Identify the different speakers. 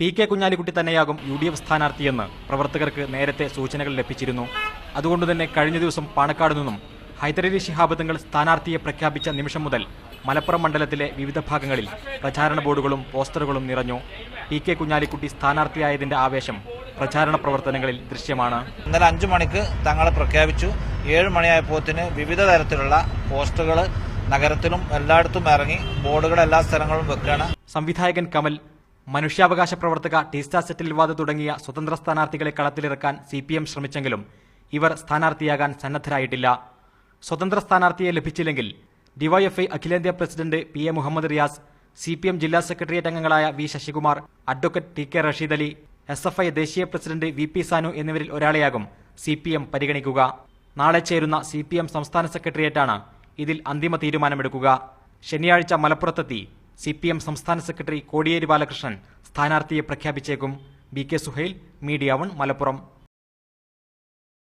Speaker 1: P K. Kunhalikutty തന്നെയാകും UDF സ്ഥാനാർത്ഥിയെന്ന് പ്രവർത്തകർക്ക് നേരത്തെ സൂചനകൾ ലഭിച്ചിരുന്നു. അതുകൊണ്ടുതന്നെ കഴിഞ്ഞ ദിവസം പാണക്കാട് നിന്നും ഹൈദരലി ശിഹാബ് തങ്ങൾ സ്ഥാനാർത്ഥിയെ പ്രഖ്യാപിച്ച നിമിഷം മുതൽ മലപ്പുറം മണ്ഡലത്തിലെ വിവിധ ഭാഗങ്ങളിൽ പ്രചാരണ ബോർഡുകളും പോസ്റ്ററുകളും നിറഞ്ഞു. പി.കെ. കുഞ്ഞാലിക്കുട്ടി സ്ഥാനാർത്ഥിയായതിന്റെ ആവേശം പ്രചാരണ പ്രവർത്തനങ്ങളിൽ ദൃശ്യമാണ്.
Speaker 2: ഇന്നലെ 5 മണിക്ക് തങ്ങളെ പ്രഖ്യാപിച്ചു. 7 മണിയായപ്പോത്തിന് വിവിധ തരത്തിലുള്ള പോസ്റ്ററുകൾ നഗരത്തിലും എല്ലായിടത്തും ഇറങ്ങി ബോർഡുകൾ എല്ലാ സ്ഥലങ്ങളിലും വെക്കുകയാണ്.
Speaker 1: സംവിധായകൻ കമൽ, മനുഷ്യാവകാശ പ്രവർത്തക ടീസ്റ്റാ സെറ്റിൽവാദ് തുടങ്ങിയ സ്വതന്ത്ര സ്ഥാനാർത്ഥികളെ കളത്തിലിറക്കാൻ CPM ശ്രമിച്ചെങ്കിലും ഇവർ സ്ഥാനാർത്ഥിയാകാൻ സന്നദ്ധരായിട്ടില്ല. സ്വതന്ത്ര സ്ഥാനാർത്ഥിയെ ലഭിച്ചില്ലെങ്കിൽ ഡിവൈഎഫ്ഐ അഖിലേന്ത്യാ president PA Muhammad Riyas, CPM ജില്ലാ സെക്രട്ടേറിയറ്റ് അംഗങ്ങളായ V Sasikumar, advocate TK Rasheed Ali, SFI ദേശീയ പ്രസിഡന്റ് VP സാനു എന്നിവരിൽ ഒരാളെയാകും CPM പരിഗണിക്കുക. നാളെ ചേരുന്ന CPM സംസ്ഥാന സെക്രട്ടേറിയറ്റാണ് ഇതിൽ അന്തിമ തീരുമാനമെടുക്കുക. ശനിയാഴ്ച മലപ്പുറത്തെത്തി CPM സംസ്ഥാന സെക്രട്ടറി കോടിയേരി ബാലകൃഷ്ണൻ സ്ഥാനാർത്ഥിയെ പ്രഖ്യാപിച്ചേക്കും. BK Suhail, media 1, Malappuram.